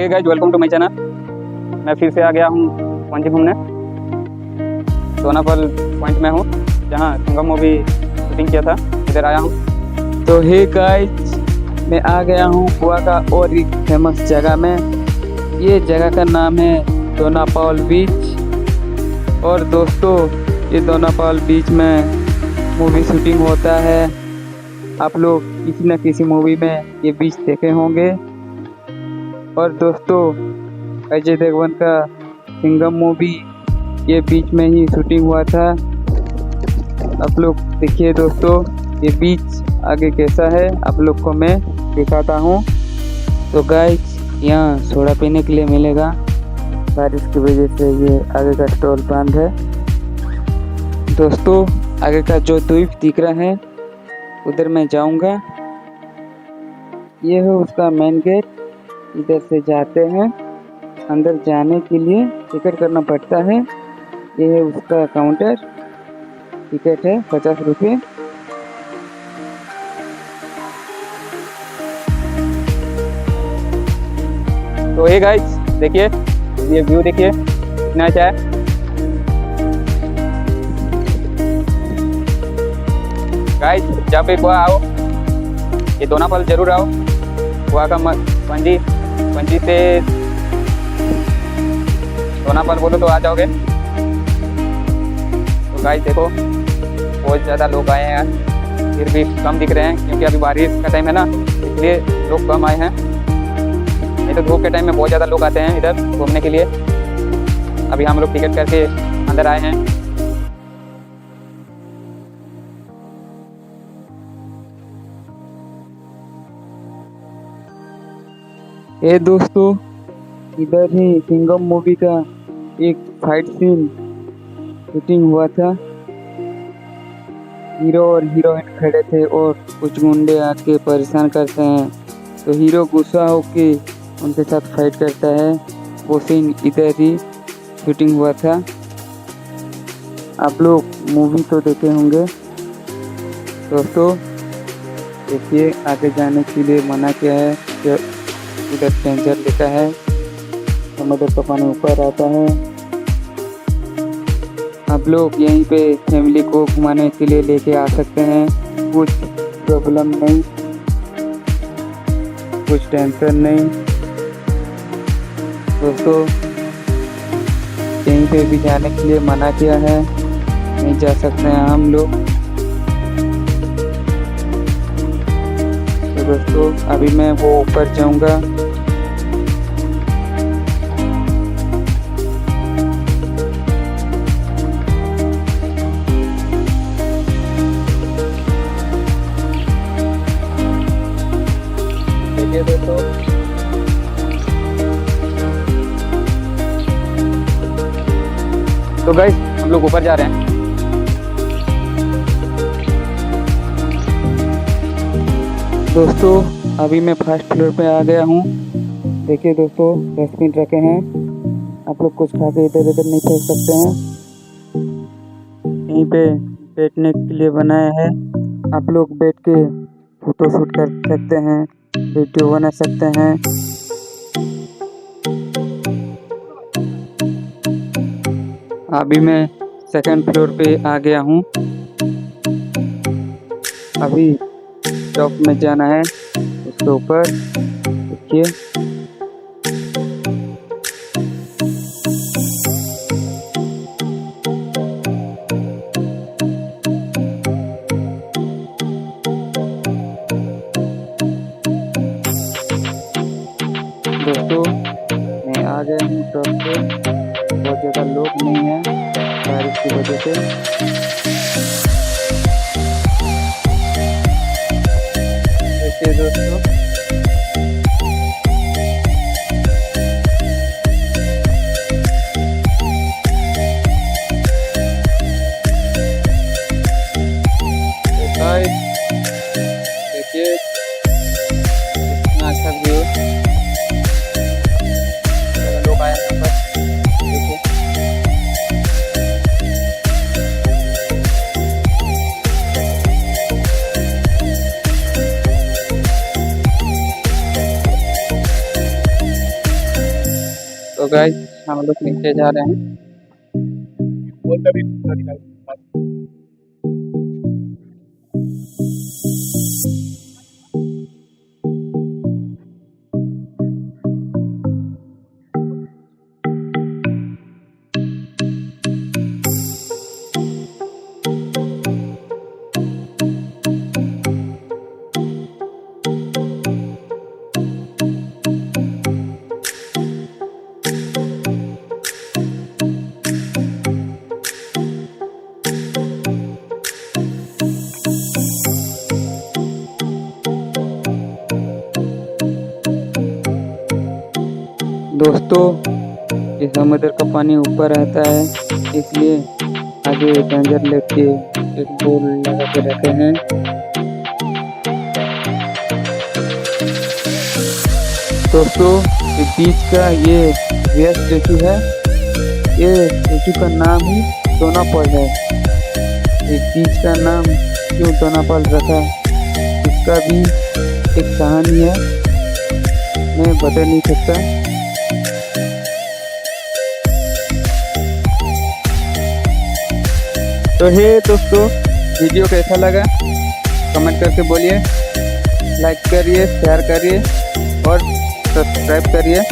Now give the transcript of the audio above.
Hey guys, welcome to my channel. मैं फिर से आ गया हूँ पणजी घूमने। सोनापल पॉइंट में हूँ जहाँ सिंघम मूवी शूटिंग किया था, इधर आया हूँ। तो हे गाइस, मैं आ गया हूँ गोवा का और एक फेमस जगह में। ये जगह का नाम है दोनापावल बीच। और दोस्तों, ये दोनापावल बीच में मूवी शूटिंग होता है। आप लोग किसी न किसी मूवी में ये बीच देखे होंगे। और दोस्तों, अजय देवगन का सिंघम मूवी ये बीच में ही शूटिंग हुआ था। आप लोग देखिए दोस्तों, ये बीच आगे कैसा है आप लोग को मैं दिखाता हूँ। तो गाइस, यहाँ सोडा पीने के लिए मिलेगा। बारिश की वजह से ये आगे का स्टॉल बंद है। दोस्तों, आगे का जो द्वीप दिख रहा है उधर मैं जाऊंगा। ये है उसका मेन गेट। इधर से जाते हैं। अंदर जाने के लिए टिकट करना पड़ता है। ये है उसका काउंटर। टिकट है 50 रुपये। तो हे गाइस, देखिए ये व्यू देखिए कितना अच्छा है। गाइस, जब भी गोवा आओ ये दोनापावल जरूर आओ। गोवा का पणजी से दोनापावल बोलो तो आ जाओगे। तो गाइस देखो, बहुत ज़्यादा लोग आए हैं यार, फिर भी कम दिख रहे हैं क्योंकि अभी बारिश का टाइम है ना, इसलिए लोग कम आए हैं। नहीं तो धूप के टाइम में बहुत ज़्यादा लोग आते हैं इधर घूमने के लिए। अभी हम लोग टिकट करके अंदर आए हैं। ये दोस्तों, इधर ही सिंघम मूवी का एक फाइट सीन शूटिंग हुआ था। हीरो और हीरोइन खड़े थे और कुछ गुंडे आके परेशान करते हैं, तो हीरो गुस्सा होके उनके साथ फाइट करता है। वो सीन इधर ही शूटिंग हुआ था। आप लोग मूवी तो देखे होंगे। दोस्तों देखिए, आगे जाने के लिए मना किया है। इधर डेंजर लिखा है। समुद्र का पानी ऊपर आता है। आप लोग यहीं पे फैमिली को घुमाने के लिए लेके आ सकते हैं। कुछ प्रॉब्लम नहीं, कुछ टेंशन नहीं। दोस्तों, कहीं पे भी जाने के लिए मना किया है, नहीं जा सकते हैं हम लोग। तो दोस्तों, अभी मैं वो ऊपर जाऊंगा। देखिए दोस्तों, तो गाइस, हम लोग ऊपर जा रहे हैं। दोस्तों अभी मैं फर्स्ट फ्लोर पे आ गया हूँ। देखिए दोस्तों, डस्टबिन रखे हैं। आप लोग कुछ खा के इधर उधर नहीं फेंक सकते हैं। यहीं पे बैठने के लिए बनाया है। आप लोग बैठ के फोटो शूट कर सकते हैं, वीडियो बना सकते हैं। अभी मैं सेकंड फ्लोर पे आ गया हूँ। अभी टॉप में जाना है, उसके ऊपर देखिए। दोस्तों, मैं आ गया हूँ टॉप पे। बहुत ज़्यादा लोग नहीं है बारिश की वजह से। देखिए दोस्तों, देखिए कितना अच्छा व्यू। लोग आए यहाँ पर, देखिए। तो गाइस हम लोग नीचे जा रहे हैं। दोस्तों ये समुद्र का पानी ऊपर रहता है, इसलिए आगे डेंजर लेके एक बोल लगा के रखे हैं। दोस्तों ये बीच का ये रियल स्टेचू है, ये स्टेचू का नाम ही दोनापाल है। ये बीच का नाम क्यों दोनापाल रखा, इसका भी एक कहानी है, मैं बता नहीं सकता। तो हे दोस्तों, वीडियो कैसा लगा कमेंट करके बोलिए, लाइक करिए, शेयर करिए और सब्सक्राइब करिए।